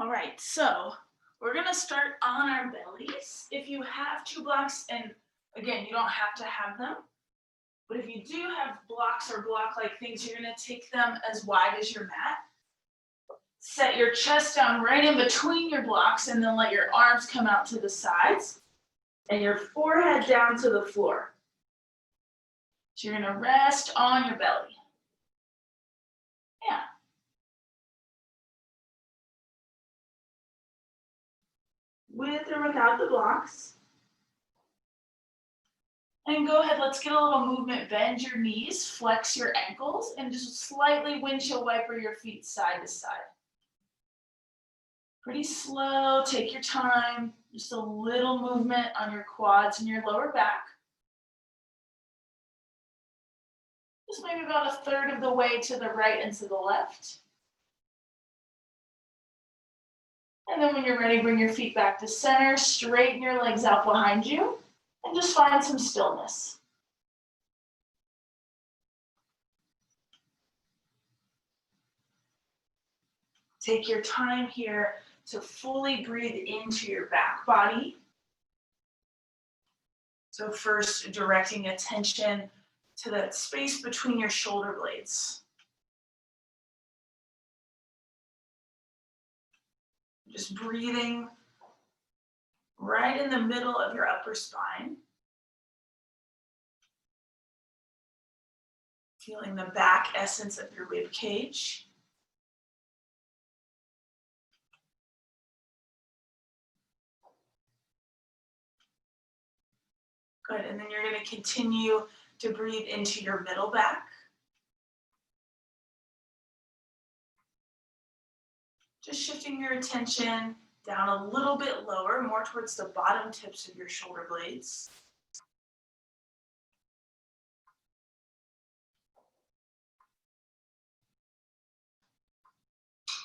All right, so we're gonna start on our bellies. If you have two blocks, and again, you don't have to have them, but if you do have blocks or block-like things, you're gonna take them as wide as your mat. Set your chest down right in between your blocks and then let your arms come out to the sides and your forehead down to the floor. So you're gonna rest on your belly. Yeah. With or without the blocks. And go ahead, let's get a little movement. Bend your knees, flex your ankles, and just slightly windshield wiper your feet side to side. Pretty slow, take your time. Just a little movement on your quads and your lower back. Just maybe about a third of the way to the right and to the left. And then when you're ready, bring your feet back to center, straighten your legs out behind you, and just find some stillness. Take your time here to fully breathe into your back body. So first, directing attention to that space between your shoulder blades. Just breathing right in the middle of your upper spine. Feeling the back essence of your rib cage. Good, and then you're going to continue to breathe into your middle back. Just shifting your attention down a little bit lower, more towards the bottom tips of your shoulder blades.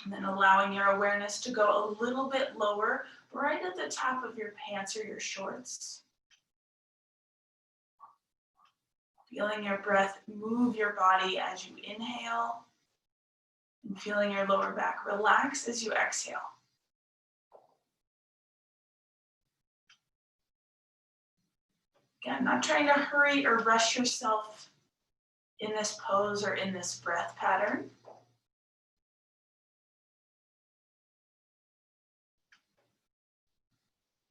And then allowing your awareness to go a little bit lower, right at the top of your pants or your shorts. Feeling your breath move your body as you inhale, and feeling your lower back relax as you exhale. Again, not trying to hurry or rush yourself in this pose or in this breath pattern.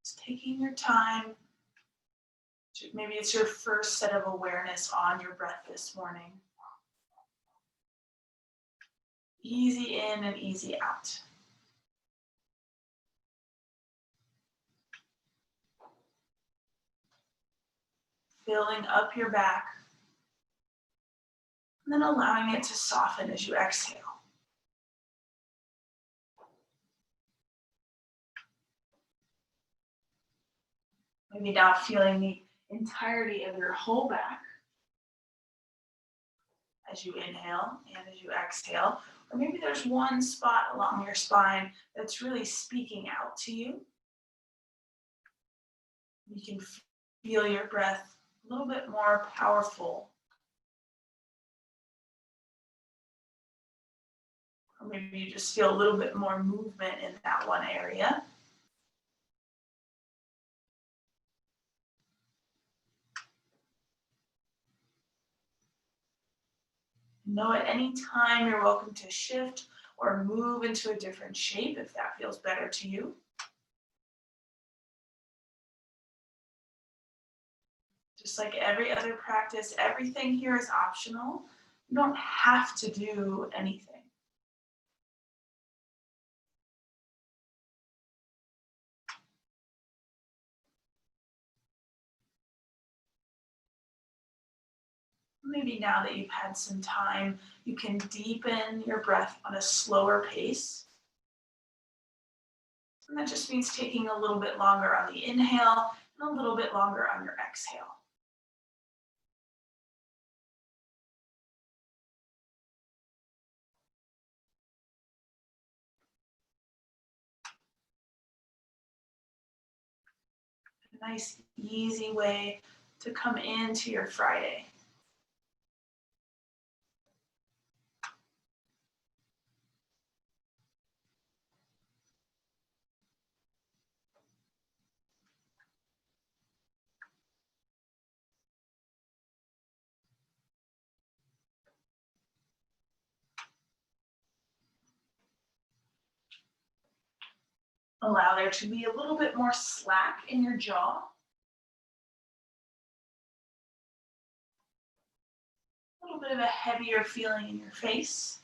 Just taking your time. Maybe it's your first set of awareness on your breath this morning. Easy in and easy out. Filling up your back, and then allowing it to soften as you exhale. Maybe now feeling the entirety of your whole back as you inhale and as you exhale. Or maybe there's one spot along your spine that's really speaking out to you. You can feel your breath a little bit more powerful. Or maybe you just feel a little bit more movement in that one area. Know at any time you're welcome to shift or move into a different shape if that feels better to you. Just like every other practice, everything here is optional. You don't have to do anything. Maybe now that you've had some time, you can deepen your breath on a slower pace. And that just means taking a little bit longer on the inhale and a little bit longer on your exhale. A nice, easy way to come into your Friday. Allow there to be a little bit more slack in your jaw. A little bit of a heavier feeling in your face.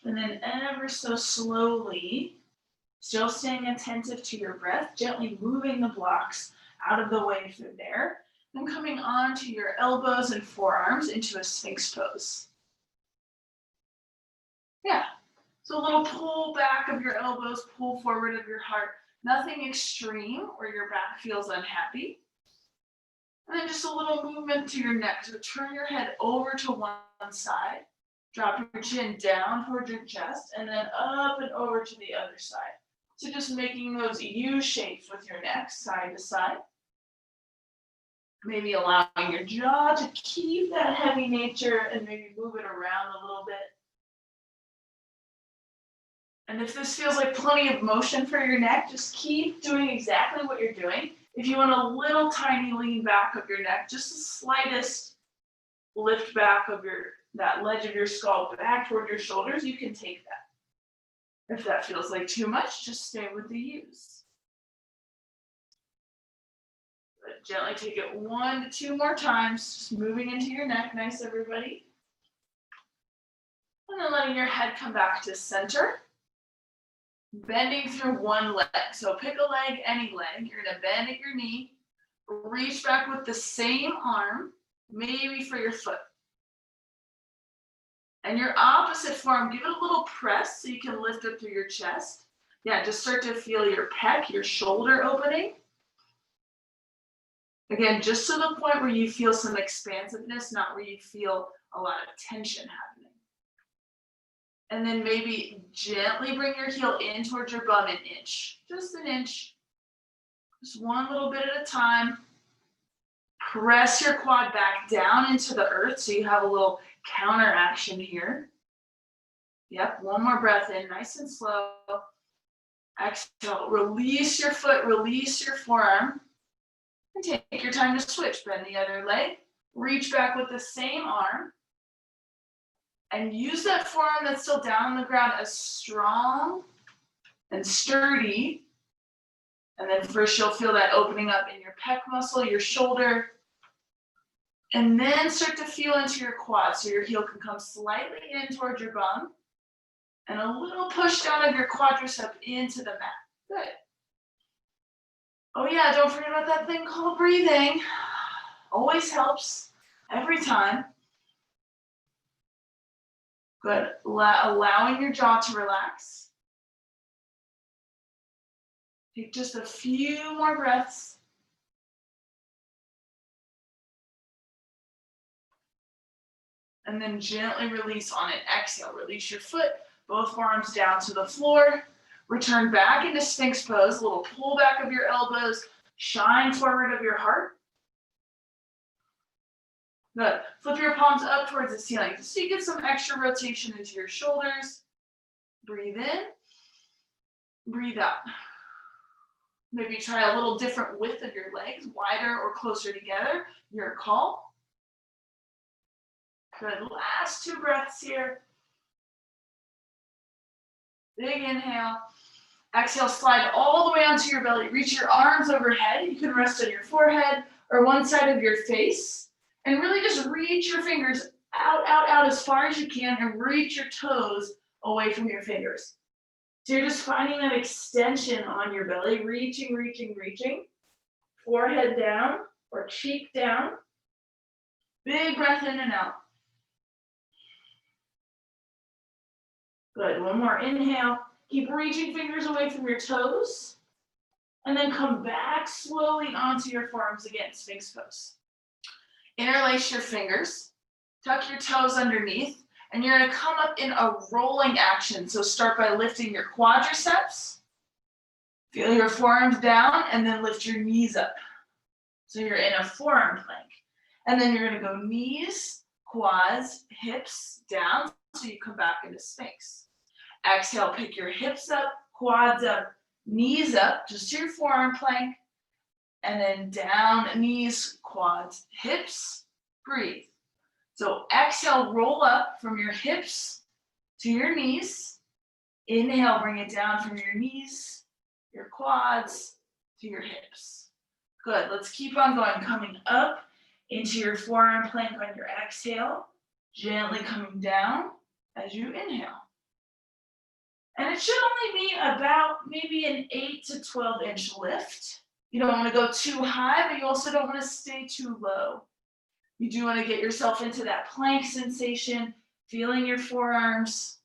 And then ever so slowly, still staying attentive to your breath, gently moving the blocks out of the way through there. Then coming onto your elbows and forearms into a Sphinx pose. Yeah, so a little pull back of your elbows, pull forward of your heart. Nothing extreme where your back feels unhappy. And then just a little movement to your neck. So turn your head over to one side. Drop your chin down towards your chest and then up and over to the other side. So just making those U shapes with your neck, side to side. Maybe allowing your jaw to keep that heavy nature and maybe move it around a little bit. And if this feels like plenty of motion for your neck, just keep doing exactly what you're doing. If you want a little tiny lean back of your neck, just the slightest lift back of that ledge of your skull back toward your shoulders, you can take that. If that feels like too much, just stay with the U's. But gently take it 1 to 2 more times, just moving into your neck. Nice, everybody. And then letting your head come back to center. Bending through one leg. So pick a leg, any leg. You're gonna bend at your knee, reach back with the same arm, maybe for your foot. And your opposite forearm, give it a little press so you can lift up through your chest. Yeah, just start to feel your pec, your shoulder opening. Again, just to the point where you feel some expansiveness, not where you feel a lot of tension happening. And then maybe gently bring your heel in towards your bum an inch, just an inch. Just one little bit at a time. Press your quad back down into the earth so you have a little counter action here. Yep, one more breath in, nice and slow. Exhale, release your foot, release your forearm. And take your time to switch. Bend the other leg, reach back with the same arm. And use that forearm that's still down on the ground as strong and sturdy. And then first you'll feel that opening up in your pec muscle, your shoulder. And then start to feel into your quad. So your heel can come slightly in towards your bum. And a little push down of your quadricep into the mat. Good. Oh yeah, don't forget about that thing called breathing. Always helps, every time. Good, allowing your jaw to relax. Take just a few more breaths. And then gently release on it. Exhale, release your foot, both forearms down to the floor. Return back into Sphinx pose, a little pull back of your elbows, shine forward of your heart. Good. Flip your palms up towards the ceiling so you get some extra rotation into your shoulders. Breathe in, breathe out. Maybe try a little different width of your legs, wider or closer together. Your call. Good. Last 2 breaths here. Big inhale. Exhale, slide all the way onto your belly. Reach your arms overhead. You can rest on your forehead or one side of your face. And really just reach your fingers out as far as you can and reach your toes away from your fingers. So you're just finding that extension on your belly, reaching. Forehead down or cheek down. Big breath in and out. Good, one more inhale. Keep reaching fingers away from your toes. And then come back slowly onto your forearms again, Sphinx pose. Interlace your fingers, tuck your toes underneath, and you're gonna come up in a rolling action. So start by lifting your quadriceps, feel your forearms down, and then lift your knees up. So you're in a forearm plank. And then you're gonna go knees, quads, hips down, so you come back into Sphinx. Exhale, pick your hips up, quads up, knees up, just to your forearm plank. And then down, knees, quads, hips, breathe. So exhale, roll up from your hips to your knees. Inhale, bring it down from your knees, your quads, to your hips. Good, let's keep on going, coming up into your forearm plank on your exhale, gently coming down as you inhale. And it should only be about maybe an 8 to 12 inch lift. You don't want to go too high, but you also don't want to stay too low. You do want to get yourself into that plank sensation, feeling your forearms,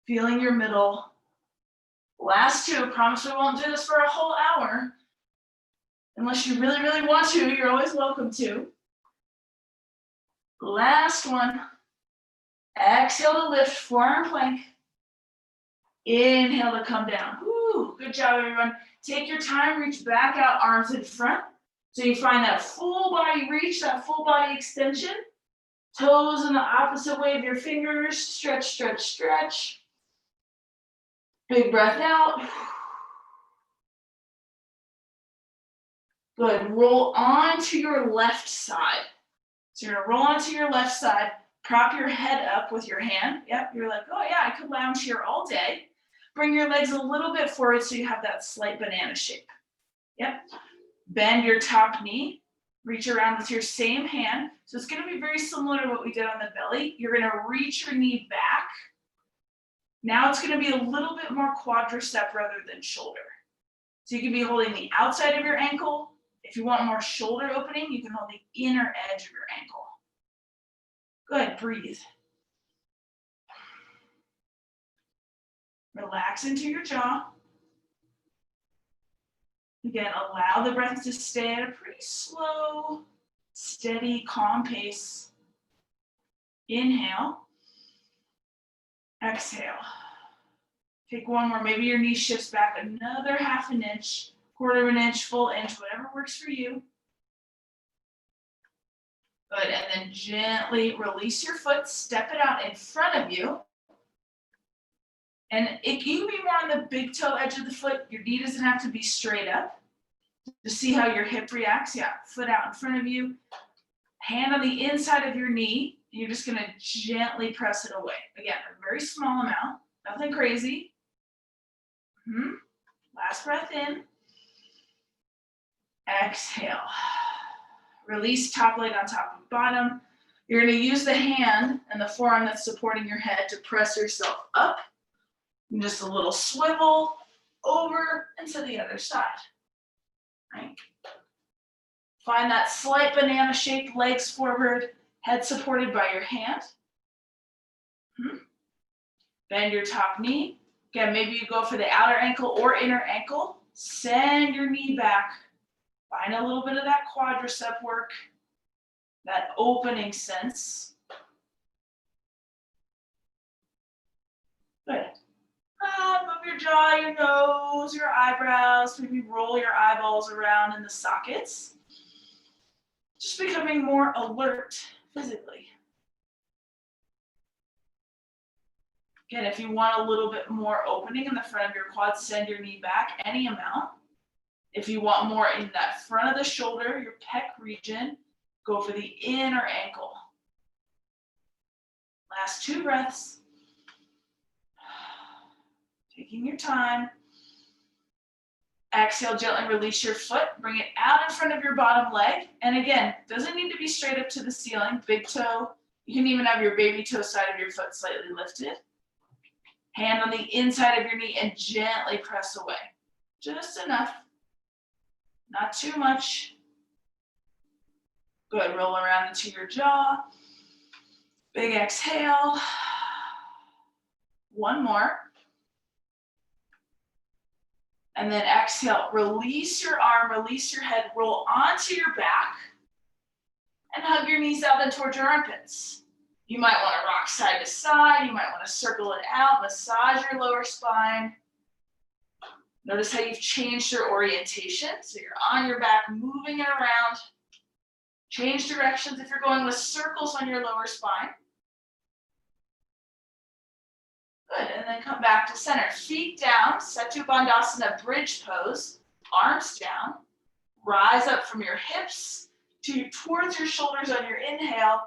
feeling your middle. Last two, I promise we won't do this for a whole hour. Unless you really, really want to, you're always welcome to. Last one. Exhale to lift, forearm plank. Inhale to come down. Woo, good job, everyone. Take your time, reach back out, arms in front. So you find that full body reach, that full body extension. Toes in the opposite way of your fingers. Stretch, stretch, stretch. Big breath out. Good. Roll onto your left side. So you're going to roll onto your left side. Prop your head up with your hand. Yep, you're like, oh yeah, I could lounge here all day. Bring your legs a little bit forward so you have that slight banana shape. Yep. Bend your top knee. Reach around with your same hand. So it's going to be very similar to what we did on the belly. You're going to reach your knee back. Now it's going to be a little bit more quadricep rather than shoulder. So you can be holding the outside of your ankle. If you want more shoulder opening, you can hold the inner edge of your ankle. Good, breathe. Relax into your jaw. Again, allow the breath to stay at a pretty slow, steady, calm pace. Inhale. Exhale. Take one more. Maybe your knee shifts back another half an inch, quarter of an inch, full inch, whatever works for you. Good, and then gently release your foot, step it out in front of you. And you can be more on the big toe edge of the foot. Your knee doesn't have to be straight up. Just see how your hip reacts. Yeah, foot out in front of you. Hand on the inside of your knee. You're just going to gently press it away. Again, a very small amount. Nothing crazy. Last breath in. Exhale. Release top leg on top of bottom. You're going to use the hand and the forearm that's supporting your head to press yourself up. And just a little swivel over and to the other side. Right? Find that slight banana shape, legs forward, head supported by your hand. Bend your top knee. Again, maybe you go for the outer ankle or inner ankle. Send your knee back. Find a little bit of that quadricep work, that opening sense. Good. Move your jaw, your nose, your eyebrows. Maybe roll your eyeballs around in the sockets. Just becoming more alert physically. Again, if you want a little bit more opening in the front of your quads, send your knee back any amount. If you want more in that front of the shoulder, your pec region, go for the inner ankle. Last two breaths. Taking your time. Exhale, gently release your foot. Bring it out in front of your bottom leg. And again, doesn't need to be straight up to the ceiling. Big toe. You can even have your baby toe side of your foot slightly lifted. Hand on the inside of your knee and gently press away. Just enough. Not too much. Good, roll around into your jaw. Big exhale. One more. And then exhale, release your arm, release your head, roll onto your back, and hug your knees out and towards your armpits. You might want to rock side to side. You might want to circle it out, massage your lower spine. Notice how you've changed your orientation. So you're on your back, moving it around. Change directions if you're going with circles on your lower spine. Good, and then come back to center. Feet down, Setu Bandhasana, bridge pose. Arms down. Rise up from your hips towards your shoulders on your inhale.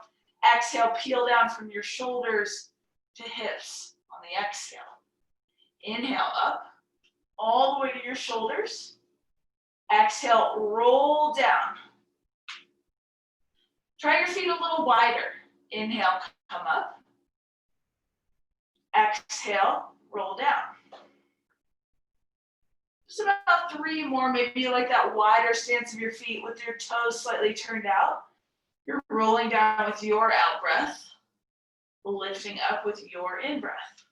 Exhale, peel down from your shoulders to hips on the exhale. Inhale up, all the way to your shoulders. Exhale, roll down. Try your feet a little wider. Inhale, come up. Exhale, roll down. Just about 3 more, maybe like that wider stance of your feet with your toes slightly turned out. You're rolling down with your out breath, lifting up with your in breath.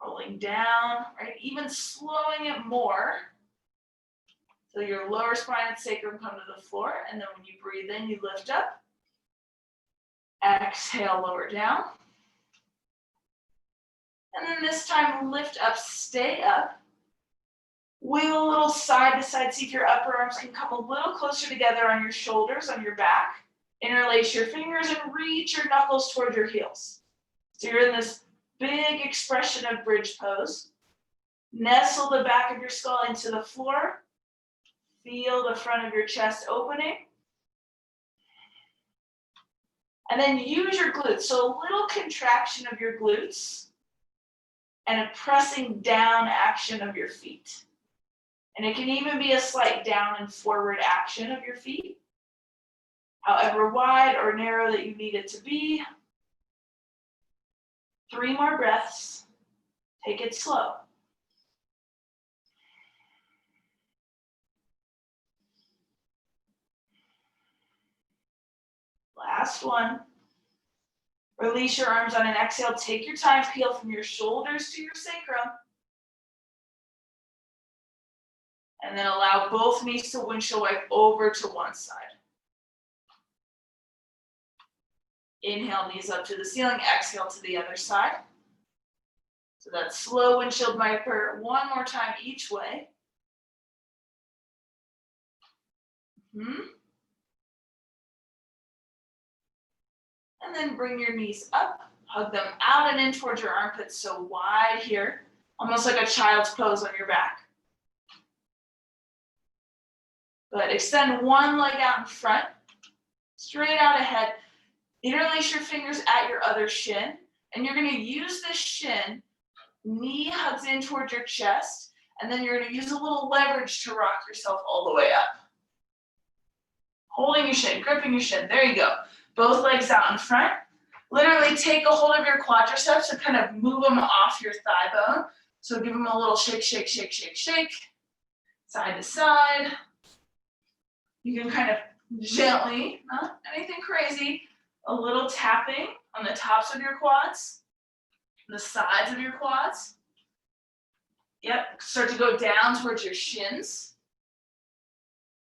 Rolling down, right? Even slowing it more. So your lower spine and sacrum come to the floor, and then when you breathe in, you lift up. Exhale, lower down. And then this time, lift up, stay up. Wiggle a little side to side. See if your upper arms can come a little closer together on your shoulders, on your back. Interlace your fingers and reach your knuckles toward your heels. So you're in this big expression of bridge pose. Nestle the back of your skull into the floor. Feel the front of your chest opening. And then use your glutes. So a little contraction of your glutes and a pressing down action of your feet. And it can even be a slight down and forward action of your feet, however wide or narrow that you need it to be. 3 more breaths. Take it slow. Last one. Release your arms on an exhale. Take your time. Peel from your shoulders to your sacrum. And then allow both knees to windshield wipe over to one side. Inhale, knees up to the ceiling. Exhale to the other side. So that slow windshield wiper. One more time each way. And then bring your knees up. Hug them out and in towards your armpits, so wide here. Almost like a child's pose on your back. Good. Extend one leg out in front, straight out ahead. Interlace your fingers at your other shin, and you're going to use this shin, knee hugs in towards your chest, and then you're going to use a little leverage to rock yourself all the way up. Holding your shin, gripping your shin. There you go. Both legs out in front. Literally take a hold of your quadriceps and kind of move them off your thigh bone. So give them a little shake, shake, shake, shake, shake. Side to side. You can kind of gently, not anything crazy, a little tapping on the tops of your quads, the sides of your quads. Yep, start to go down towards your shins.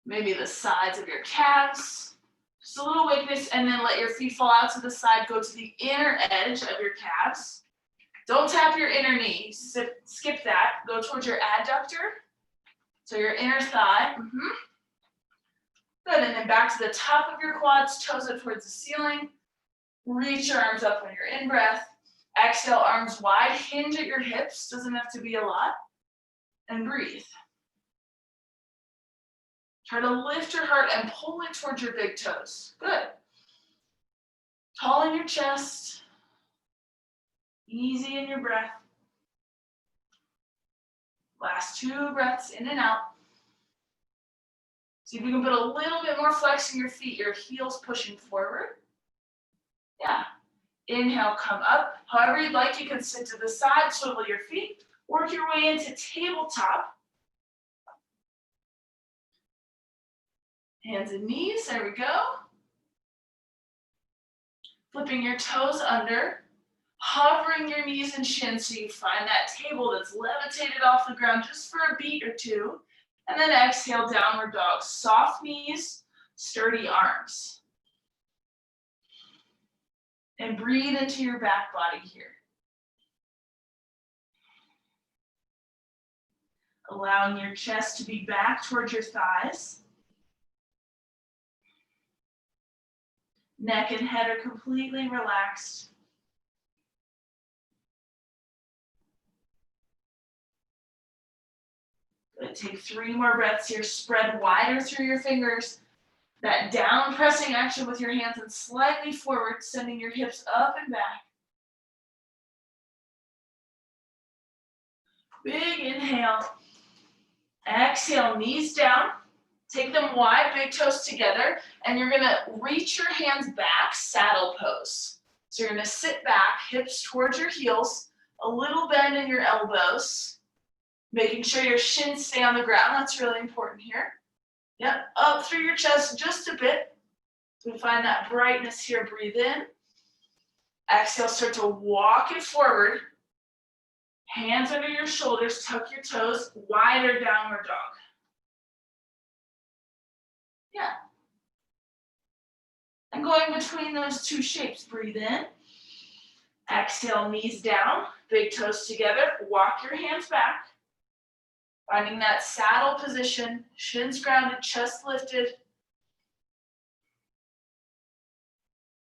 Maybe the sides of your calves. Just a little weakness, and then let your feet fall out to the side. Go to the inner edge of your calves. Don't tap your inner knee. Skip that. Go towards your adductor. So your inner thigh. Good, and then back to the top of your quads, toes up towards the ceiling. Reach your arms up on your in-breath. Exhale, arms wide, hinge at your hips. Doesn't have to be a lot. And breathe. Try to lift your heart and pull it towards your big toes. Good. Tall in your chest. Easy in your breath. Last 2 breaths in and out. See if you can put a little bit more flex in your feet, your heels pushing forward. Yeah. Inhale, come up. However you'd like, you can sit to the side, swivel your feet. Work your way into tabletop. Hands and knees, there we go. Flipping your toes under. Hovering your knees and shins so you find that table that's levitated off the ground just for a beat or 2. And then exhale, downward dog. Soft knees, sturdy arms. And breathe into your back body here. Allowing your chest to be back towards your thighs. Neck and head are completely relaxed. Good, take 3 more breaths here. Spread wider through your fingers. That down pressing action with your hands and slightly forward, sending your hips up and back. Big inhale. Exhale, knees down. Take them wide, big toes together, and you're gonna reach your hands back, saddle pose. So you're gonna sit back, hips towards your heels, a little bend in your elbows, making sure your shins stay on the ground. That's really important here. Yep, up through your chest just a bit. So we find that brightness here, breathe in. Exhale, start to walk it forward. Hands under your shoulders, tuck your toes, wider downward dog. Yeah. And going between those 2 shapes, breathe in. Exhale, knees down, big toes together, walk your hands back. Finding that saddle position, shins grounded, chest lifted.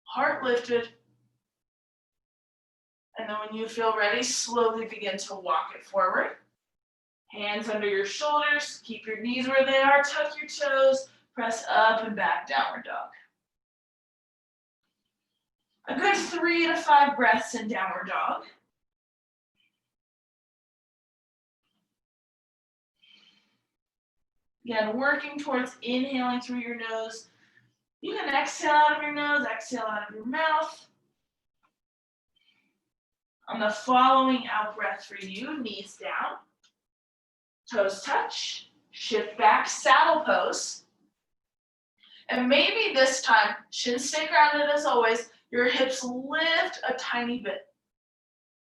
Heart lifted. And then when you feel ready, slowly begin to walk it forward. Hands under your shoulders, keep your knees where they are, tuck your toes, press up and back, downward dog. A good 3 to 5 breaths in downward dog. Again, working towards inhaling through your nose. You can exhale out of your nose, exhale out of your mouth. On the following out breath for you, knees down, toes touch, shift back, saddle pose. And maybe this time, shins stay grounded as always, your hips lift a tiny bit.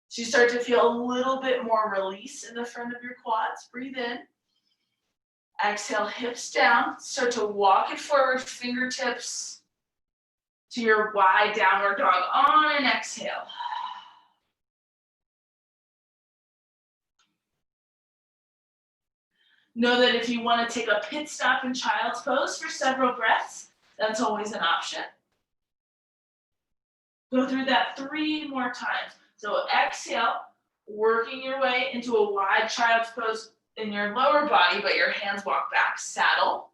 So you start to feel a little bit more release in the front of your quads. Breathe in. Exhale, hips down. Start to walk it forward, fingertips to your wide downward dog on an exhale. Know that if you want to take a pit stop in child's pose for several breaths, that's always an option. Go through that 3 more times. So exhale, working your way into a wide child's pose in your lower body, but your hands walk back, saddle.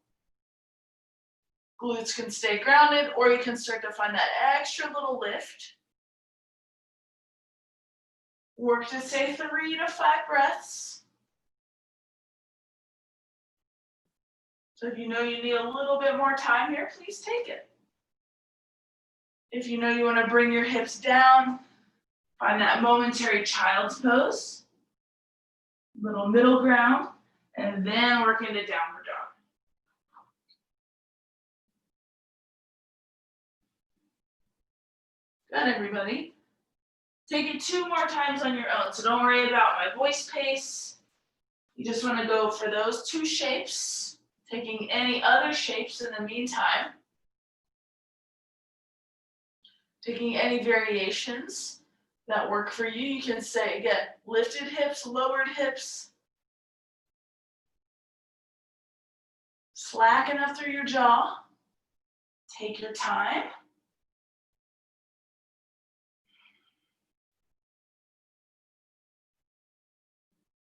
Glutes can stay grounded, or you can start to find that extra little lift. Work to say 3 to 5 breaths. So if you know you need a little bit more time here, please take it. If you know you want to bring your hips down, find that momentary child's pose, little middle ground, and then work into downward dog. Good, everybody. Take it 2 more times on your own, so don't worry about my voice pace. You just want to go for those 2 shapes, taking any other shapes in the meantime. Taking any variations that work for you. You can say, again, lifted hips, lowered hips. Slacken up through your jaw. Take your time.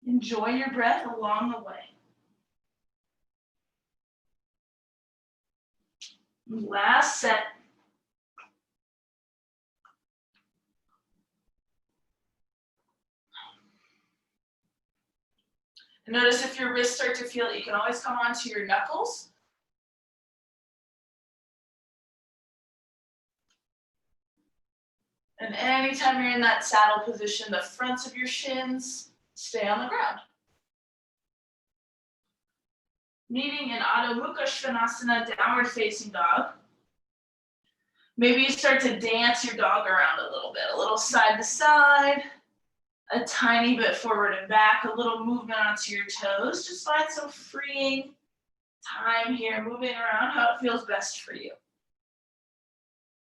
Enjoy your breath along the way. Last set. And notice if your wrists start to feel it, you can always come onto your knuckles. And anytime you're in that saddle position, the fronts of your shins stay on the ground. Meeting in Adho Mukha Svanasana, downward facing dog. Maybe you start to dance your dog around a little bit, a little side to side, a tiny bit forward and back, a little movement onto your toes. Just find some freeing time here, moving around how it feels best for you.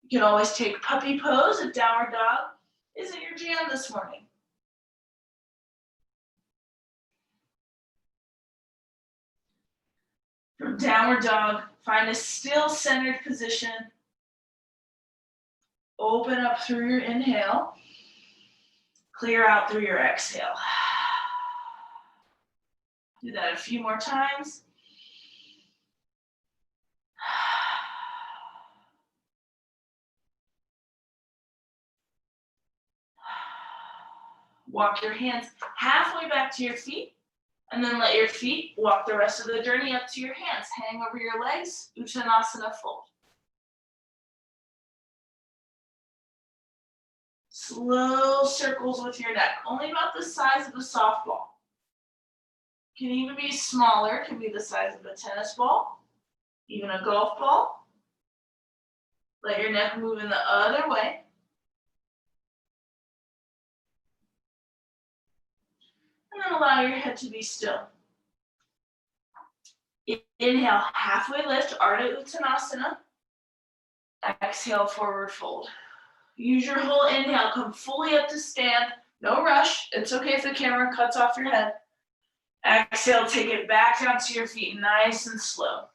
You can always take puppy pose, a downward dog. Isn't your jam this morning? From downward dog, find a still centered position. Open up through your inhale. Clear out through your exhale. Do that a few more times. Walk your hands halfway back to your feet, and then let your feet walk the rest of the journey up to your hands. Hang over your legs, Uttanasana fold. Slow circles with your neck, only about the size of a softball. Can even be smaller, can be the size of a tennis ball, even a golf ball. Let your neck move in the other way. And then allow your head to be still. Inhale, halfway lift, Ardha Uttanasana. Exhale, forward fold. Use your whole inhale, come fully up to stand. No rush. It's okay if the camera cuts off your head. Exhale, take it back down to your feet, nice and slow.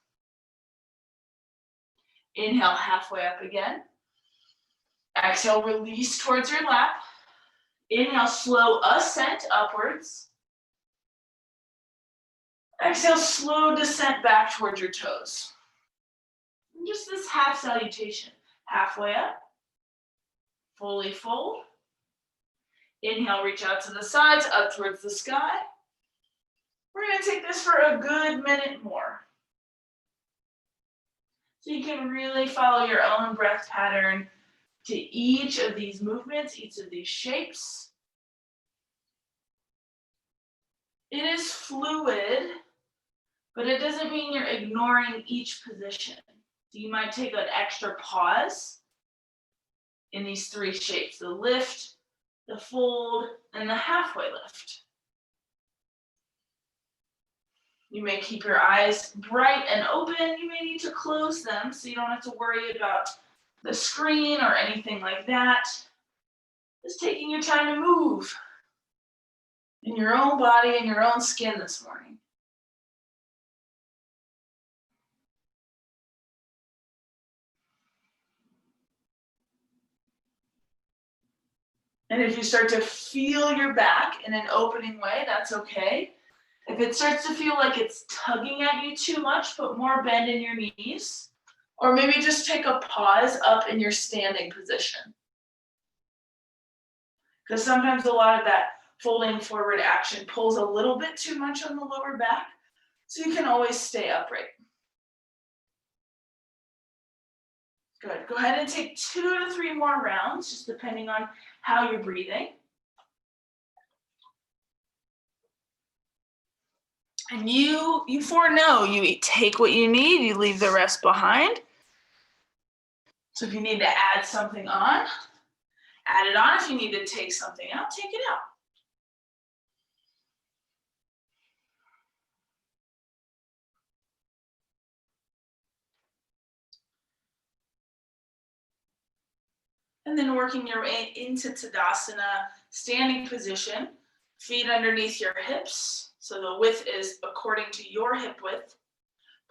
Inhale, halfway up again. Exhale, release towards your lap. Inhale, slow ascent upwards. Exhale, slow descent back towards your toes. And just this half salutation. Halfway up. Fully fold. Inhale, reach out to the sides, up towards the sky. We're going to take this for a good minute more. So you can really follow your own breath pattern to each of these movements, each of these shapes. It is fluid, but it doesn't mean you're ignoring each position. So you might take an extra pause in these three shapes: the lift, the fold, and the halfway lift. You may keep your eyes bright and open. You may need to close them so you don't have to worry about the screen or anything like that. Just taking your time to move in your own body and your own skin this morning. And if you start to feel your back in an opening way, that's okay. If it starts to feel like it's tugging at you too much, put more bend in your knees. Or maybe just take a pause up in your standing position. Because sometimes a lot of that folding forward action pulls a little bit too much on the lower back. So you can always stay upright. Good. Go ahead and take 2 to 3 more rounds, just depending on how you're breathing. And you foreknow, you take what you need, you leave the rest behind. So if you need to add something on, add it on. If you need to take something out, take it out. And then working your way into Tadasana, standing position, feet underneath your hips. So the width is according to your hip width.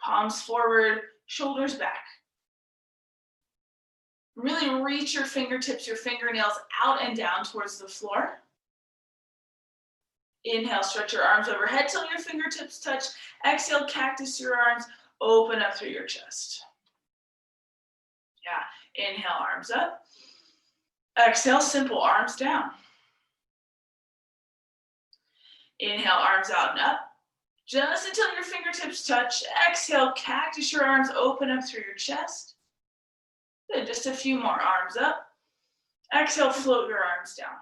Palms forward, shoulders back. Really reach your fingertips, your fingernails out and down towards the floor. Inhale, stretch your arms overhead till your fingertips touch. Exhale, cactus your arms, open up through your chest. Yeah, inhale, arms up. Exhale, simple arms down. Inhale, arms out and up. Just until your fingertips touch. Exhale, cactus your arms, open up through your chest. Good, just a few more, arms up. Exhale, float your arms down.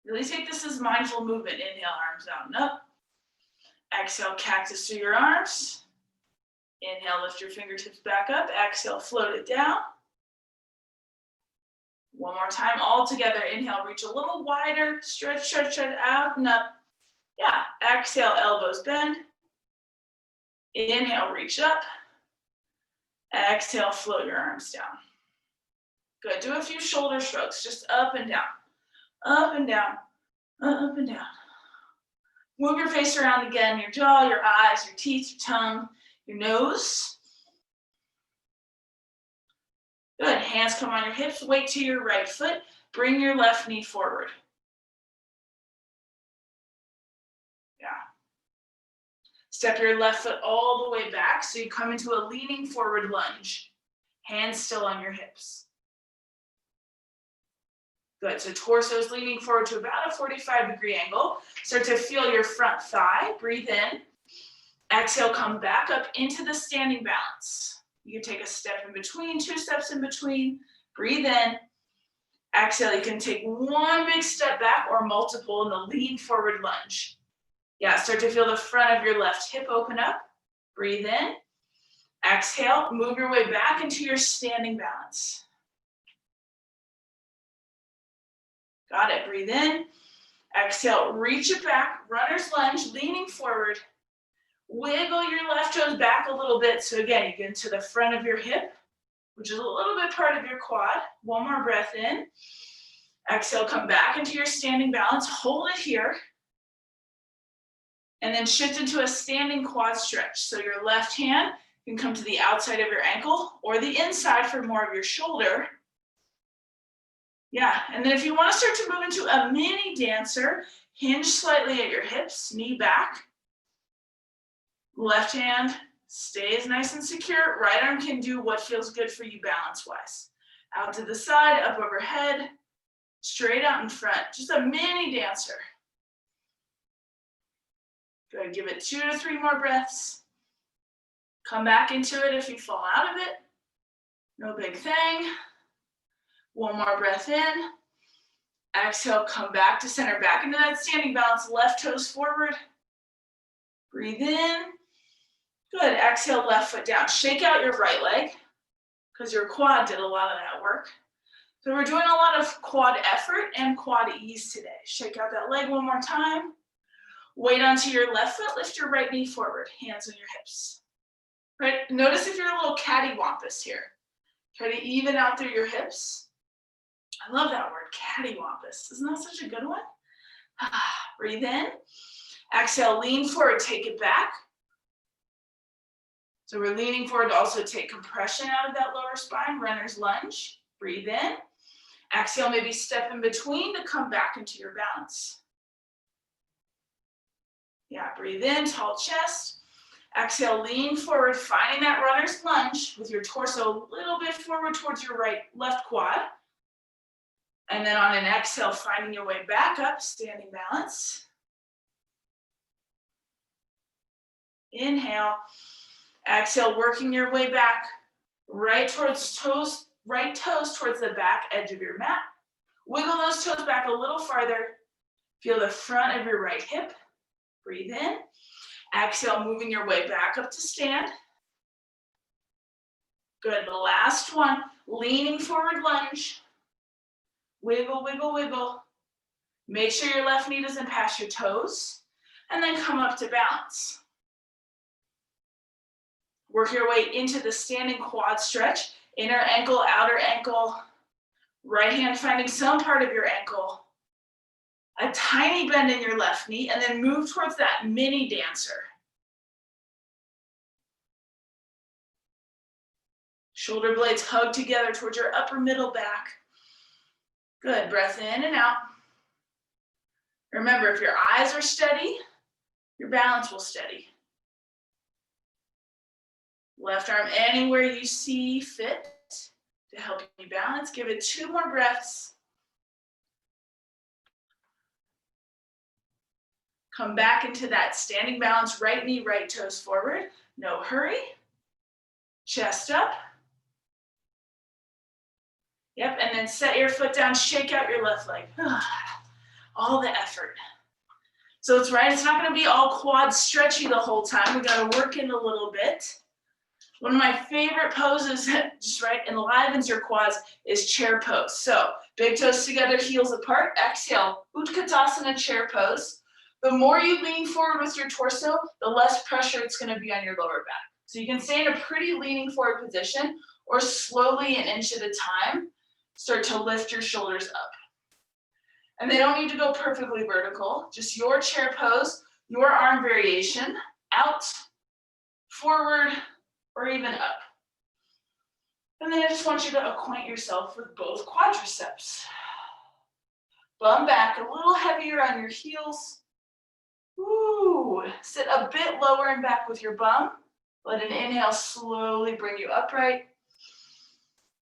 Really take this as mindful movement. Inhale, arms out and up. Exhale, cactus through your arms. Inhale, lift your fingertips back up. Exhale, float it down. One more time, all together. Inhale, reach a little wider. Stretch, stretch, stretch, out and up. Yeah, exhale, elbows bend. Inhale, reach up. Exhale, float your arms down. Good, do a few shoulder strokes, just up and down. Up and down, up and down. Move your face around again, your jaw, your eyes, your teeth, your tongue, your nose. Good, hands come on your hips, weight to your right foot, bring your left knee forward. Step your left foot all the way back so you come into a leaning forward lunge. Hands still on your hips. Good, so torso is leaning forward to about a 45-degree angle. Start to feel your front thigh, breathe in. Exhale, come back up into the standing balance. You can take a step in between, 2 steps in between, breathe in. Exhale, you can take one big step back or multiple in the lean forward lunge. Yeah, start to feel the front of your left hip open up. Breathe in. Exhale, move your way back into your standing balance. Got it, breathe in. Exhale, reach it back, runner's lunge, leaning forward. Wiggle your left toes back a little bit. So again, you get into the front of your hip, which is a little bit part of your quad. One more breath in. Exhale, come back into your standing balance. Hold it here. And then shift into a standing quad stretch. So your left hand can come to the outside of your ankle or the inside for more of your shoulder. Yeah, and then if you want to start to move into a mini dancer, hinge slightly at your hips, knee back. Left hand stays nice and secure. Right arm can do what feels good for you balance-wise. Out to the side, up overhead, straight out in front. Just a mini dancer. Go ahead, give it 2 to 3 more breaths. Come back into it if you fall out of it. No big thing. One more breath in. Exhale, come back to center, back into that standing balance. Left toes forward. Breathe in. Good, exhale, left foot down. Shake out your right leg because your quad did a lot of that work. So we're doing a lot of quad effort and quad ease today. Shake out that leg one more time. Weight onto your left foot, lift your right knee forward, hands on your hips. Right, notice if you're a little cattywampus here. Try to even out through your hips. I love that word, cattywampus. Isn't that such a good one? Breathe in. Exhale, lean forward, take it back. So we're leaning forward to also take compression out of that lower spine, runner's lunge. Breathe in. Exhale, maybe step in between to come back into your balance. Yeah, breathe in, tall chest. Exhale, lean forward, finding that runner's lunge with your torso a little bit forward towards your left quad. And then on an exhale, finding your way back up, standing balance. Inhale. Exhale, working your way back, right toes towards the back edge of your mat. Wiggle those toes back a little farther. Feel the front of your right hip. Breathe in. Exhale, moving your way back up to stand. Good, the last one, leaning forward lunge. Wiggle, wiggle, wiggle. Make sure your left knee doesn't pass your toes. And then come up to balance. Work your way into the standing quad stretch. Inner ankle, outer ankle. Right hand finding some part of your ankle. A tiny bend in your left knee, and then move towards that mini dancer. Shoulder blades hug together towards your upper middle back. Good, breath in and out. Remember, if your eyes are steady, your balance will steady. Left arm anywhere you see fit to help you balance. Give it 2 more breaths. Come back into that standing balance, right knee, right toes forward. No hurry. Chest up. Yep, and then set your foot down, shake out your left leg. All the effort. So it's right, it's not gonna be all quad stretchy the whole time. We gotta work in a little bit. One of my favorite poses that just enlivens your quads is chair pose. So big toes together, heels apart. Exhale, Utkatasana chair pose. The more you lean forward with your torso, the less pressure it's gonna be on your lower back. So you can stay in a pretty leaning forward position or slowly an inch at a time, start to lift your shoulders up. And they don't need to go perfectly vertical, just your chair pose, your arm variation, out, forward, or even up. And then I just want you to acquaint yourself with both quadriceps. Bum back a little heavier on your heels. Ooh, sit a bit lower and back with your bum. Let an inhale slowly bring you upright.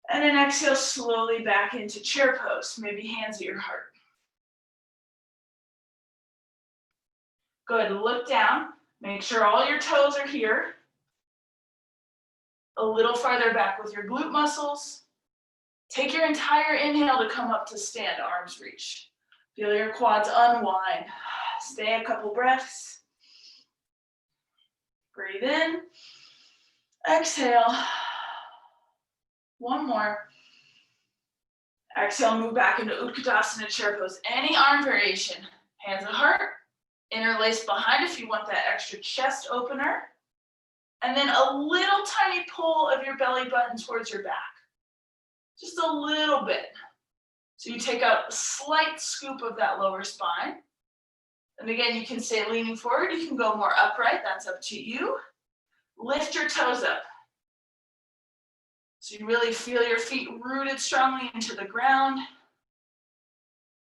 And an exhale slowly back into chair pose, maybe hands at your heart. Good, look down. Make sure all your toes are here. A little farther back with your glute muscles. Take your entire inhale to come up to stand, arms reach. Feel your quads unwind. Stay a couple breaths. Breathe in. Exhale. One more. Exhale, move back into Utkatasana chair pose. Any arm variation. Hands at heart. Interlace behind if you want that extra chest opener. And then a little tiny pull of your belly button towards your back. Just a little bit. So you take a slight scoop of that lower spine. And again, you can stay leaning forward. You can go more upright. That's up to you. Lift your toes up. So you really feel your feet rooted strongly into the ground.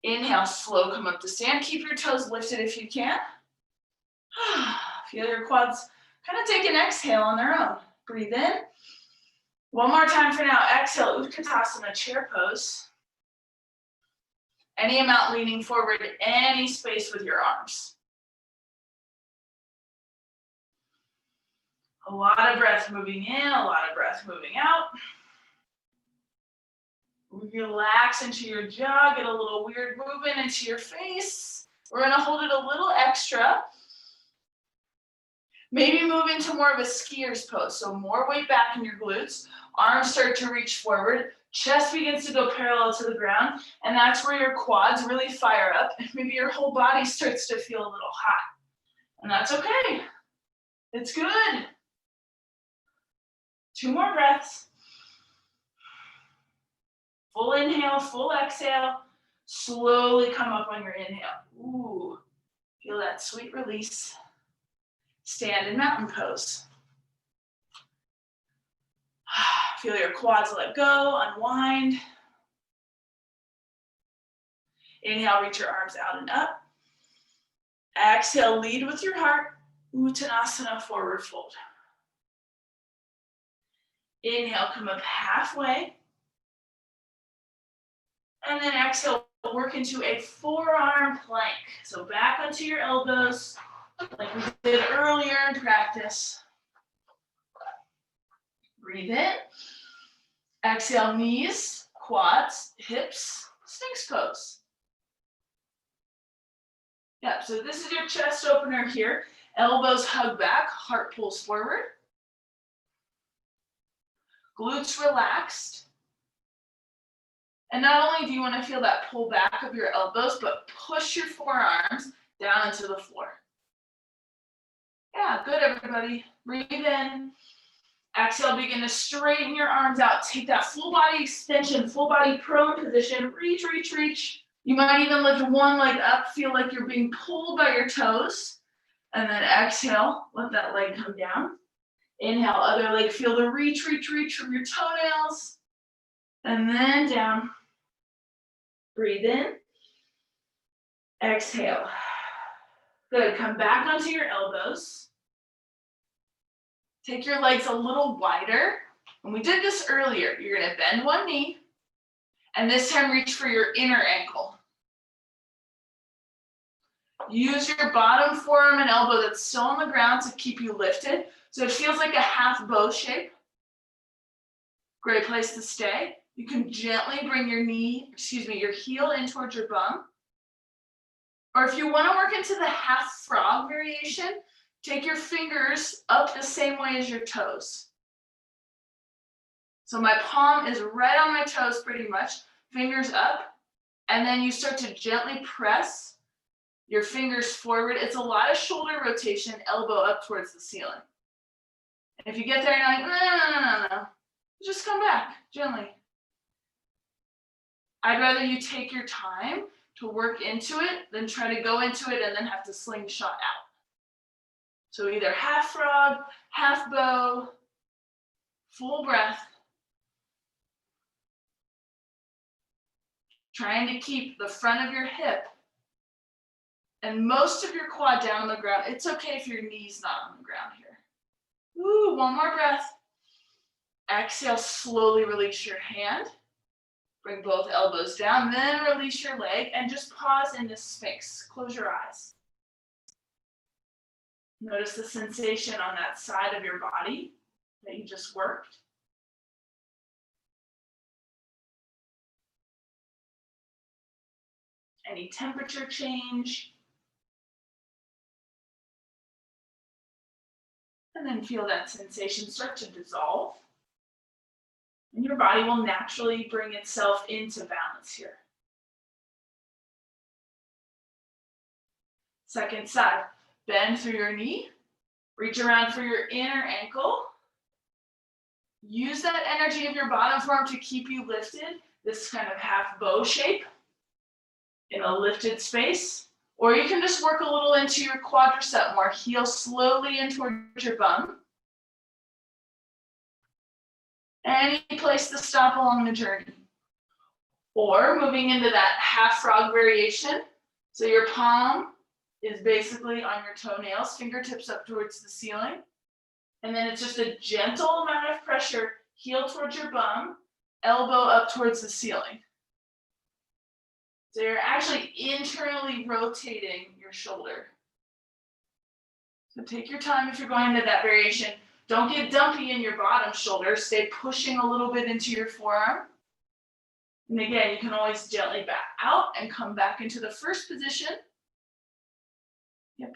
Inhale, slow, come up to stand. Keep your toes lifted if you can. Feel your quads kind of take an exhale on their own. Breathe in. One more time for now. Exhale, Utkatasana chair pose. Any amount leaning forward, any space with your arms. A lot of breath moving in, a lot of breath moving out. Relax into your jaw, get a little weird movement into your face. We're gonna hold it a little extra. Maybe move into more of a skier's pose. So more weight back in your glutes, arms start to reach forward, chest begins to go parallel to the ground, and that's where your quads really fire up, and maybe your whole body starts to feel a little hot. And that's okay. It's good. 2 more breaths. Full inhale, full exhale. Slowly come up on your inhale. Ooh, feel that sweet release. Stand in mountain pose. Feel your quads let go, unwind. Inhale, reach your arms out and up. Exhale, lead with your heart. Uttanasana, forward fold. Inhale, come up halfway. And then exhale, work into a forearm plank. So back onto your elbows, like we did earlier in practice. Breathe in. Exhale, knees, quads, hips, Sphinx pose. Yep, so this is your chest opener here. Elbows hug back, heart pulls forward. Glutes relaxed. And not only do you want to feel that pull back of your elbows, but push your forearms down into the floor. Yeah, good, everybody. Breathe in. Exhale, begin to straighten your arms out. Take that full body extension, full body prone position. Reach, reach, reach. You might even lift one leg up, feel like you're being pulled by your toes. And then exhale, let that leg come down. Inhale, other leg, feel the reach, reach, reach from your toenails. And then down. Breathe in. Exhale. Good, come back onto your elbows. Take your legs a little wider. And we did this earlier. You're gonna bend one knee, and this time reach for your inner ankle. Use your bottom forearm and elbow that's still on the ground to keep you lifted. So it feels like a half bow shape. Great place to stay. You can gently bring your your heel in towards your bum. Or if you want to work into the half frog variation, take your fingers up the same way as your toes. So my palm is right on my toes pretty much, fingers up, and then you start to gently press your fingers forward. It's a lot of shoulder rotation, elbow up towards the ceiling. And if you get there and you're like, no, just come back gently. I'd rather you take your time to work into it than try to go into it and then have to slingshot out. So either half frog, half bow, full breath. Trying to keep the front of your hip And most of your quad down on the ground. It's okay if your knee's not on the ground here. Woo, one more breath. Exhale, slowly release your hand. Bring both elbows down, then release your leg and just pause in this Sphinx. Close your eyes. Notice the sensation on that side of your body that you just worked. Any temperature change. And then feel that sensation start to dissolve. And your body will naturally bring itself into balance here. Second side, bend through your knee, reach around for your inner ankle. Use that energy of your bottom forearm to keep you lifted, this kind of half bow shape in a lifted space. Or you can just work a little into your quadricep more, heel slowly in towards your bum. Any place to stop along the journey. Or moving into that half frog variation. So your palm is basically on your toenails, fingertips up towards the ceiling. And then it's just a gentle amount of pressure, heel towards your bum, elbow up towards the ceiling. So you're actually internally rotating your shoulder. So take your time if you're going into that variation. Don't get dumpy in your bottom shoulder. Stay pushing a little bit into your forearm. And again, you can always gently back out and come back into the first position. Yep.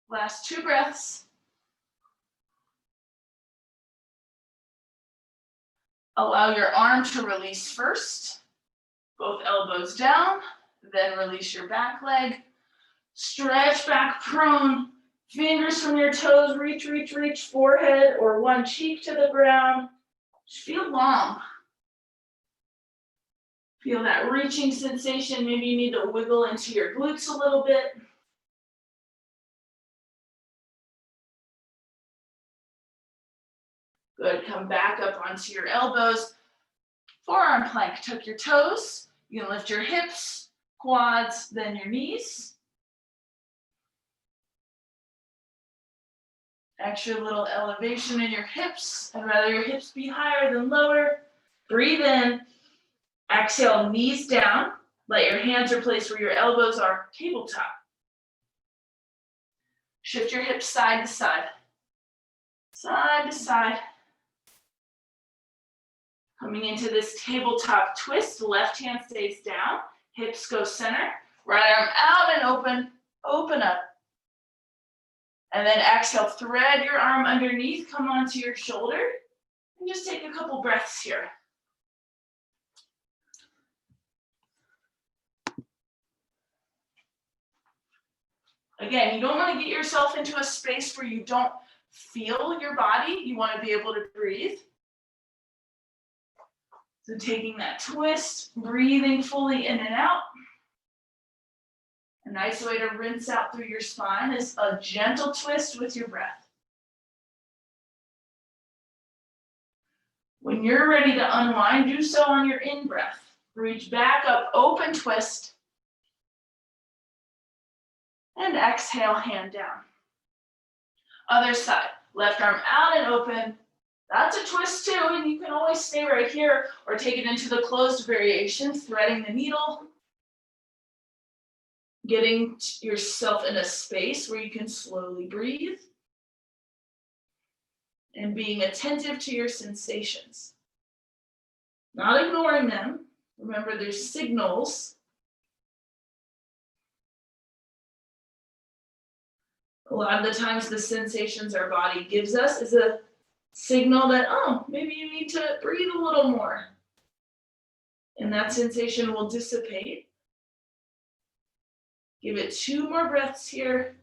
Last 2 breaths. Allow your arm to release first. Both elbows down, then release your back leg. Stretch back prone. Fingers from your toes, reach, forehead or one cheek to the ground. Just feel long. Feel that reaching sensation. Maybe you need to wiggle into your glutes a little bit. Good, come back up onto your elbows. Forearm plank, tuck your toes. You can lift your hips, quads, then your knees. Extra little elevation in your hips. I'd rather your hips be higher than lower. Breathe in. Exhale, knees down. Let your hands replace where your elbows are, tabletop. Shift your hips side to side. Side to side. Coming into this tabletop twist, left hand stays down. Hips go center. Right arm out and open up. And then exhale, thread your arm underneath, come onto your shoulder, and just take a couple breaths here. Again, you don't want to get yourself into a space where you don't feel your body. You want to be able to breathe. So taking that twist, breathing fully in and out. A nice way to rinse out through your spine is a gentle twist with your breath. When you're ready to unwind, do so on your in-breath. Reach back up, open twist. And exhale, hand down. Other side, left arm out and open. That's a twist too, and you can always stay right here or take it into the closed variation, threading the needle. Getting yourself in a space where you can slowly breathe. And being attentive to your sensations. Not ignoring them. Remember, there's signals. A lot of the times the sensations our body gives us is a signal that, oh, maybe you need to breathe a little more. And that sensation will dissipate. Give it 2 more breaths here.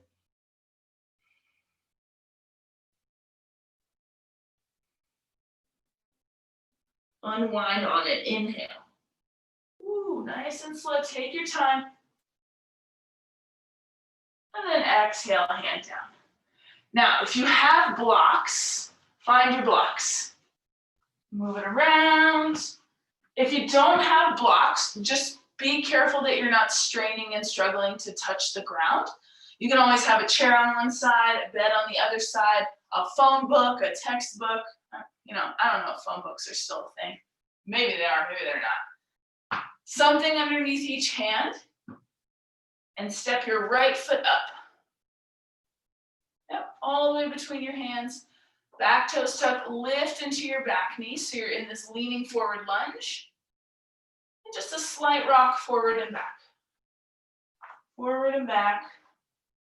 Unwind on it, inhale. Ooh, nice and slow, take your time. And then exhale, hand down. Now, if you have blocks, find your blocks. Move it around. If you don't have blocks, just be careful that you're not straining and struggling to touch the ground. You can always have a chair on one side, a bed on the other side, a phone book, a textbook. You know, I don't know if phone books are still a thing. Maybe they are, maybe they're not. Something underneath each hand, and step your right foot up. Yep, all the way between your hands. Back toes tucked, lift into your back knee, so you're in this leaning forward lunge. And just a slight rock forward and back. Forward and back.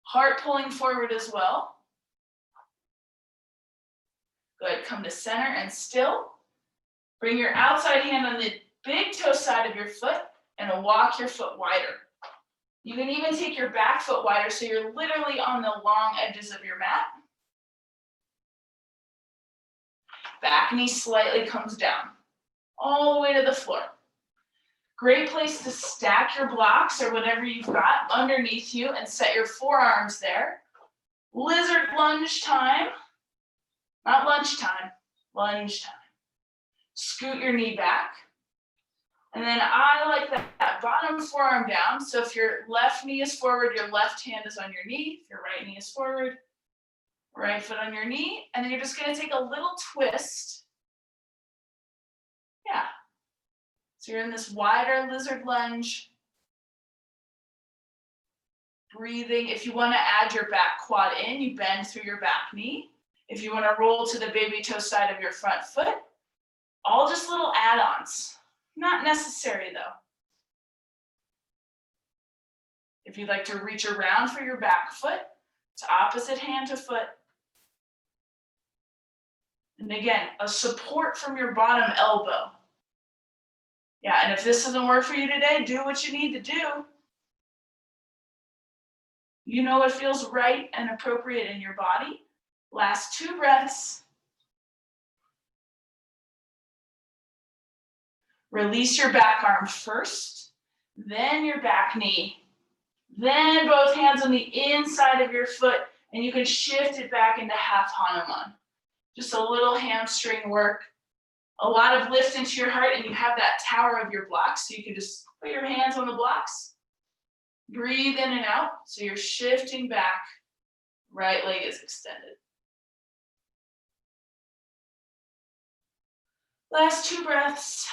Heart pulling forward as well. Good, come to center and still. Bring your outside hand on the big toe side of your foot and walk your foot wider. You can even take your back foot wider so you're literally on the long edges of your mat. Back knee slightly comes down, all the way to the floor. Great place to stack your blocks or whatever you've got underneath you and set your forearms there. Lizard lunge time. Not lunchtime, lunge time. Scoot your knee back. And then I like that bottom forearm down. So if your left knee is forward, your left hand is on your knee. If your right knee is forward, right foot on your knee. And then you're just gonna take a little twist. Yeah. So you're in this wider lizard lunge. Breathing. If you wanna add your back quad in, you bend through your back knee. If you wanna roll to the baby toe side of your front foot, all just little add-ons. Not necessary though. If you'd like to reach around for your back foot, it's opposite hand to foot. And again, a support from your bottom elbow. Yeah, and if this doesn't work for you today, do what you need to do. You know what feels right and appropriate in your body. Last 2 breaths. Release your back arm first, then your back knee, then both hands on the inside of your foot, and you can shift it back into half Hanuman. Just a little hamstring work, a lot of lift into your heart, and you have that tower of your blocks, so you can just put your hands on the blocks, breathe in and out, so you're shifting back, right leg is extended. Last 2 breaths.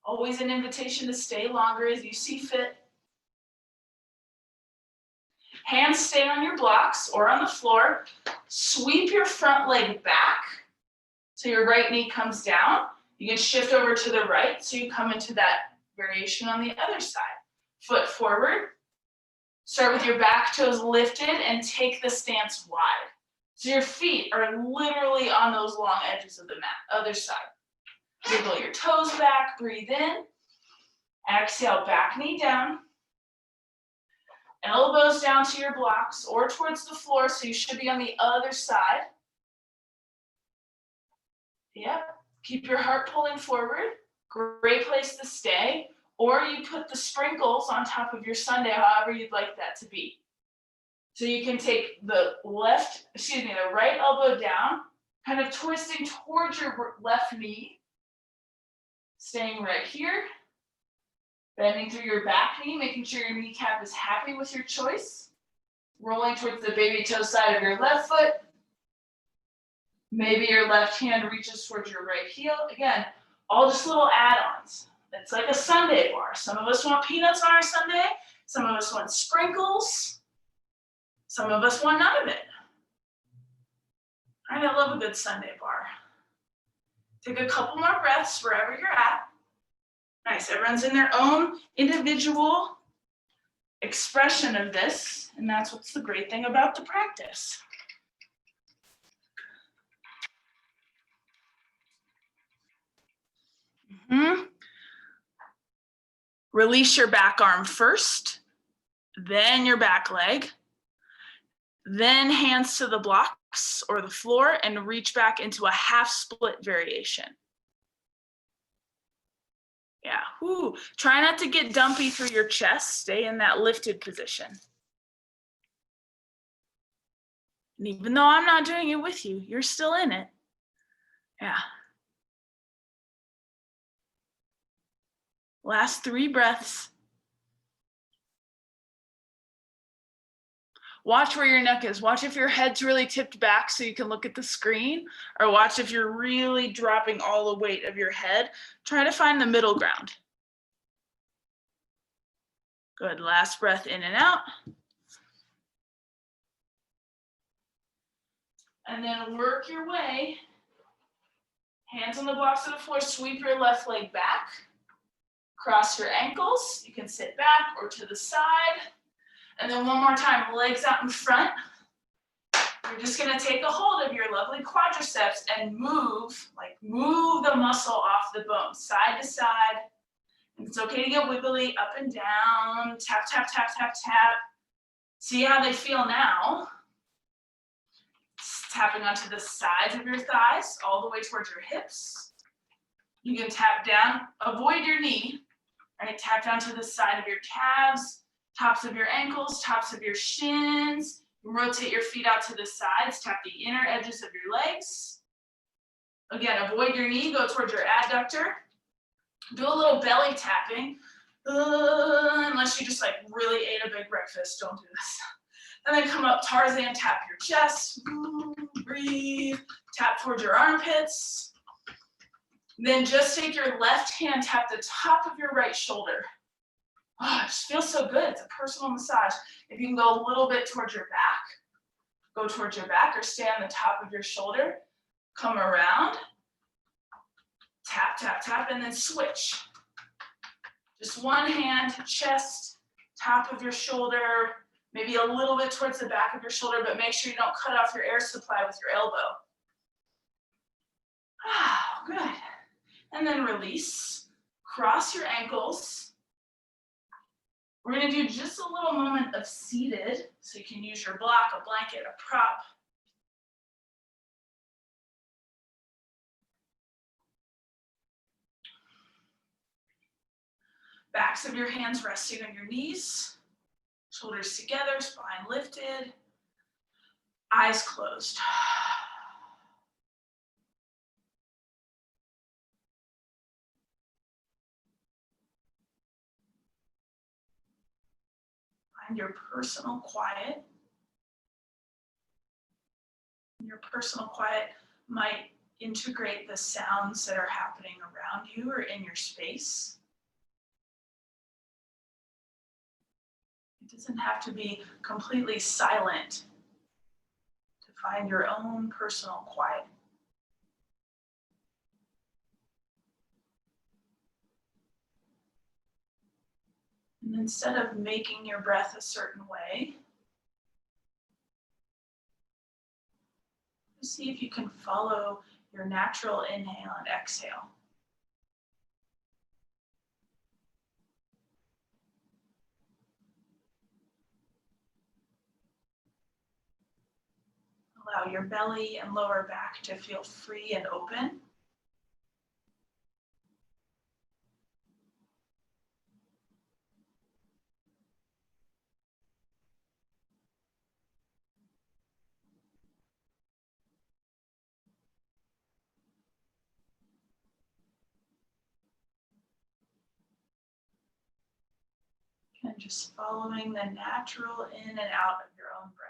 Always an invitation to stay longer as you see fit. Hands stay on your blocks or on the floor. Sweep your front leg back so your right knee comes down. You can shift over to the right so you come into that variation on the other side. Foot forward. Start with your back toes lifted and take the stance wide. So your feet are literally on those long edges of the mat, other side. Wiggle your toes back, breathe in. Exhale, back knee down. Elbows down to your blocks or towards the floor, so you should be on the other side. Yep, keep your heart pulling forward. Great place to stay. Or you put the sprinkles on top of your sundae, however you'd like that to be. So you can take the right elbow down, kind of twisting towards your left knee. Staying right here, bending through your back knee, making sure your kneecap is happy with your choice. Rolling towards the baby toe side of your left foot. Maybe your left hand reaches towards your right heel. Again, all just little add-ons. It's like a sundae bar. Some of us want peanuts on our sundae. Some of us want sprinkles. Some of us want none of it. I love a good sundae bar. Take a couple more breaths wherever you're at. Nice, everyone's in their own individual expression of this, and that's what's the great thing about the practice. Release your back arm first, then your back leg, then hands to the blocks or the floor and reach back into a half split variation. Yeah, whoo. Try not to get dumpy through your chest. Stay in that lifted position. And even though I'm not doing it with you, you're still in it. Yeah. Last 3 breaths. Watch where your neck is. Watch if your head's really tipped back so you can look at the screen, or watch if you're really dropping all the weight of your head. Try to find the middle ground. Good, last breath in and out. And then work your way. Hands on the blocks of the floor, sweep your left leg back. Cross your ankles. You can sit back or to the side. And then one more time, legs out in front. You're just gonna take a hold of your lovely quadriceps and move the muscle off the bone, side to side. And it's okay to get wiggly up and down, tap, tap, tap, tap, tap. See how they feel now. Tapping onto the sides of your thighs, all the way towards your hips. You can tap down, avoid your knee, right? Tap down to the side of your calves, tops of your ankles, tops of your shins. Rotate your feet out to the sides, tap the inner edges of your legs. Again, avoid your knee, go towards your adductor. Do a little belly tapping, unless you just like really ate a big breakfast, don't do this. And then come up, Tarzan, tap your chest, breathe, tap towards your armpits. Then just take your left hand, tap the top of your right shoulder. Oh, it just feels so good. It's a personal massage. If you can go a little bit towards your back, go towards your back or stay on the top of your shoulder. Come around, tap, tap, tap, and then switch. Just one hand, chest, top of your shoulder, maybe a little bit towards the back of your shoulder, but make sure you don't cut off your air supply with your elbow. Ah, good. And then release, cross your ankles. We're gonna do just a little moment of seated, so you can use your block, a blanket, a prop. Backs of your hands resting on your knees, shoulders together, spine lifted, eyes closed. Find your personal quiet. Your personal quiet might integrate the sounds that are happening around you or in your space. It doesn't have to be completely silent to find your own personal quiet. And instead of making your breath a certain way, see if you can follow your natural inhale and exhale. Allow your belly and lower back to feel free and open. And just following the natural in and out of your own breath.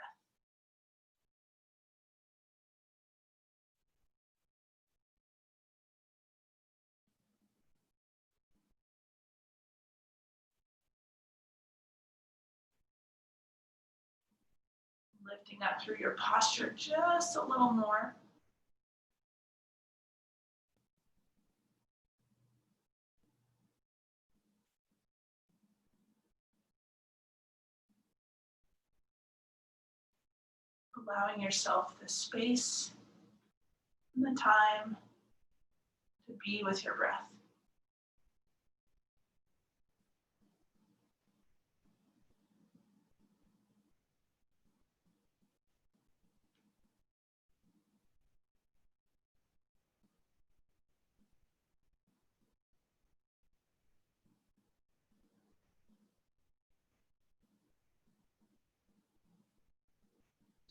Lifting up through your posture just a little more. Allowing yourself the space and the time to be with your breath.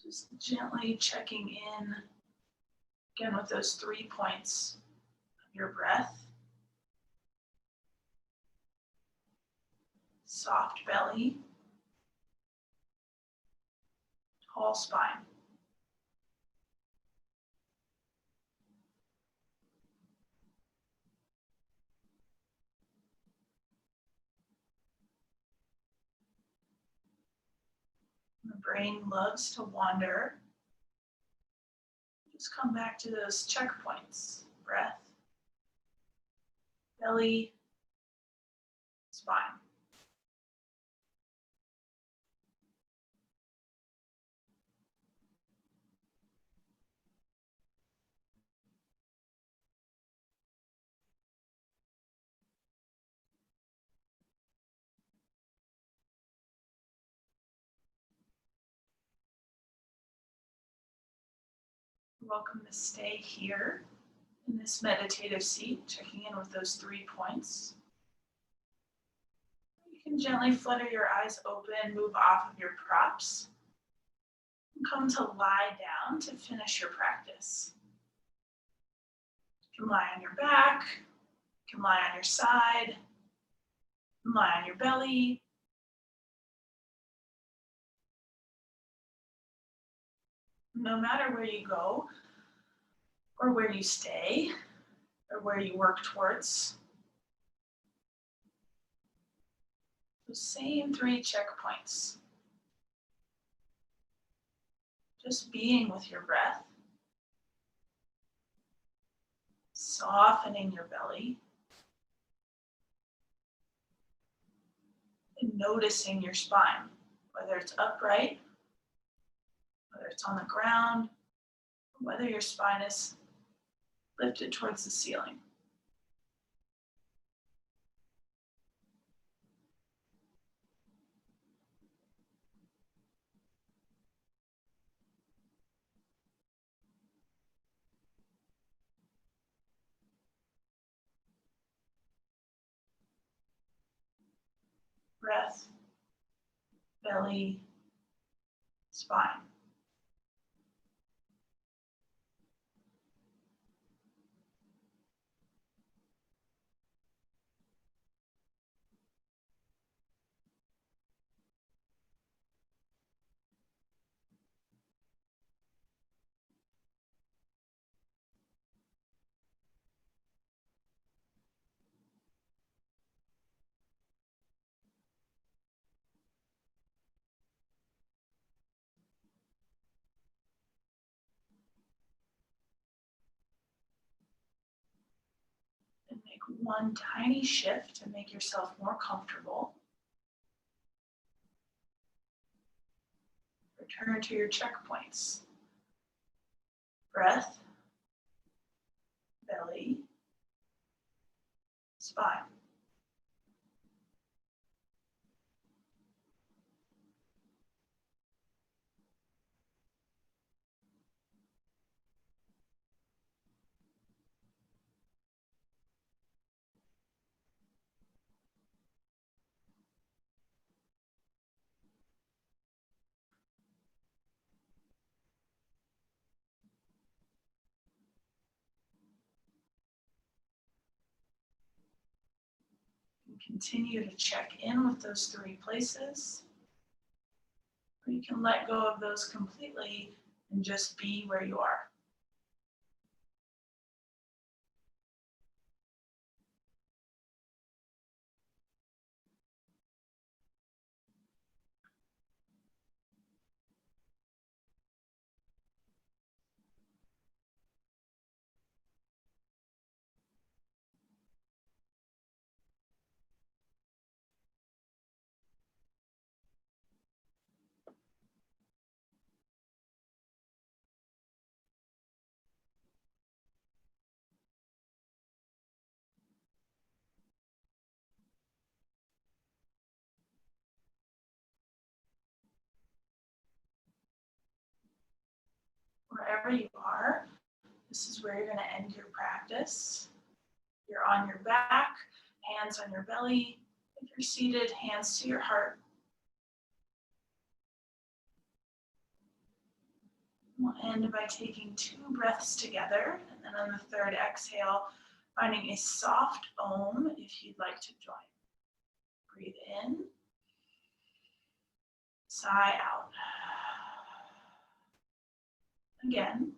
Just gently checking in, again, with those 3 points of your breath. soft belly, tall spine. The brain loves to wander. Just come back to those checkpoints. Breath, belly, spine. You're welcome to stay here in this meditative seat, checking in with those 3 points. You can gently flutter your eyes open, move off of your props, and come to lie down to finish your practice. You can lie on your back, you can lie on your side, you can lie on your belly. No matter where you go, or where you stay, or where you work towards, those same 3 checkpoints. Just being with your breath, softening your belly, and noticing your spine, whether it's upright, whether it's on the ground, whether your spine is lifted towards the ceiling. Breath, belly, spine. And make one tiny shift to make yourself more comfortable. Return to your checkpoints. Breath, belly, spine. Continue to check in with those 3 places. Or you can let go of those completely and just be where you are. Wherever you are, this is where you're going to end your practice. You're on your back, hands on your belly. If you're seated, hands to your heart. We'll end by taking 2 breaths together, and then on the 3rd exhale, finding a soft Om if you'd like to join. Breathe in. Sigh out. Again.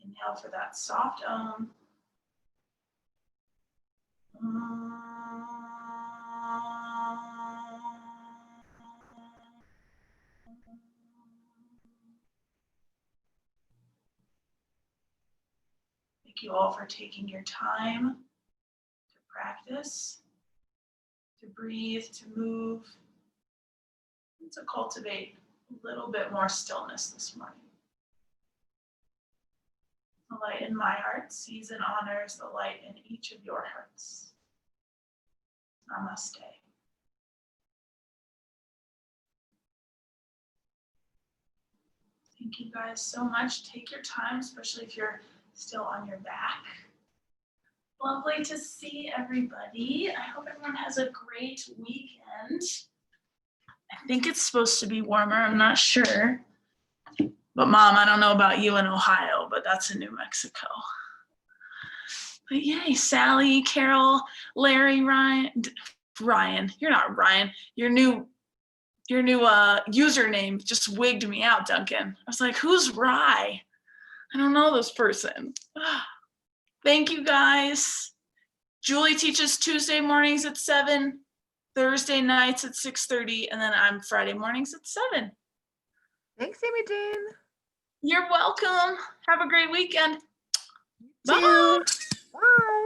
Inhale for that soft Thank you all for taking your time to practice, to breathe, to move, and to cultivate a little bit more stillness this morning. The light in my heart sees and honors the light in each of your hearts. Namaste. Thank you guys so much. Take your time, especially if you're still on your back. Lovely to see everybody. I hope everyone has a great weekend. I think it's supposed to be warmer. I'm not sure. But Mom, I don't know about you in Ohio, but that's in New Mexico. But yay, Sally, Carol, Larry, Ryan, you're not Ryan. Your new username just wigged me out, Duncan. I was like, who's Rye? I don't know this person. Thank you guys. Julie teaches Tuesday mornings at 7, Thursday nights at 6:30, and then I'm Friday mornings at 7. Thanks, Amy Jane. You're welcome. Have a great weekend. Bye. Bye.